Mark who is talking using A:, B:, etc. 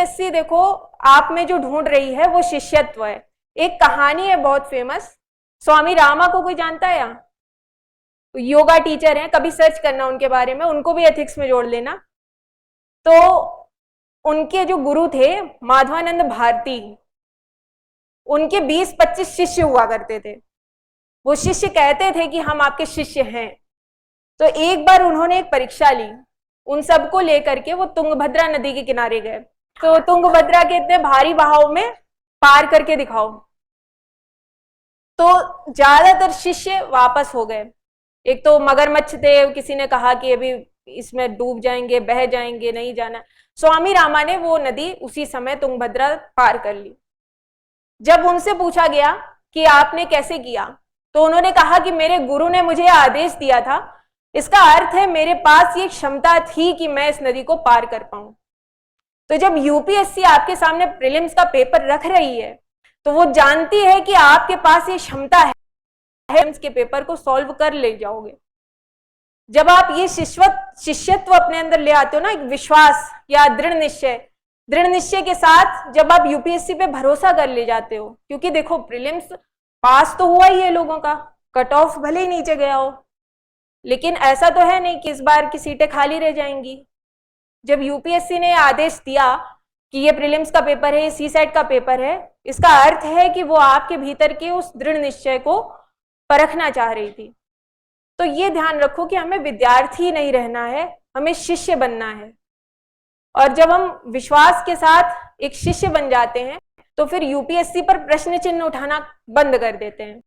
A: UPSC देखो आप में जो ढूंढ रही है वो शिष्यत्व है। एक कहानी है बहुत फेमस, स्वामी रामा को कोई जानता है यहाँ? योगा टीचर हैं, कभी सर्च करना उनके बारे में, उनको भी एथिक्स में जोड़ लेना। तो उनके जो गुरु थे माधवानंद भारती, उनके 20-25 शिष्य हुआ करते थे। वो शिष्य कहते थे कि हम आपके शिष्य हैं। तो एक बार उन्होंने एक परीक्षा ली, उन सबको लेकर के वो तुंगभद्रा नदी के किनारे गए। तो तुंगभद्रा के इतने भारी बहाव में पार करके दिखाओ। तो ज्यादातर शिष्य वापस हो गए। एक तो मगरमच्छ थे, किसी ने कहा कि अभी इसमें डूब जाएंगे, बह जाएंगे, नहीं जाना। स्वामी रामा ने वो नदी उसी समय तुंगभद्रा पार कर ली। जब उनसे पूछा गया कि आपने कैसे किया, तो उन्होंने कहा कि मेरे गुरु ने मुझे आदेश दिया था, इसका अर्थ है मेरे पास ये क्षमता थी कि मैं इस नदी को पार कर पाऊं। तो जब यूपीएससी आपके सामने प्रीलिम्स का पेपर रख रही है तो वो जानती है कि आपके पास ये क्षमता है, के पेपर को सॉल्व कर ले जाओगे। जब आप ये शिष्यत्व अपने अंदर ले आते हो ना, एक विश्वास या दृढ़ निश्चय के साथ जब आप यूपीएससी पे भरोसा कर ले जाते हो, क्योंकि देखो प्रीलिम्स पास तो हुआ ही है लोगों का, कट ऑफ भले ही नीचे गया हो, लेकिन ऐसा तो है नहीं कि इस बार की सीटें खाली रह जाएंगी। जब यूपीएससी ने आदेश दिया कि ये प्रीलिम्स का पेपर है, ये सीसेट का पेपर है, इसका अर्थ है कि वो आपके भीतर के उस दृढ़ निश्चय को परखना चाह रही थी। तो ये ध्यान रखो कि हमें विद्यार्थी नहीं रहना है, हमें शिष्य बनना है। और जब हम विश्वास के साथ एक शिष्य बन जाते हैं तो फिर यूपीएससी पर प्रश्न चिन्ह उठाना बंद कर देते हैं।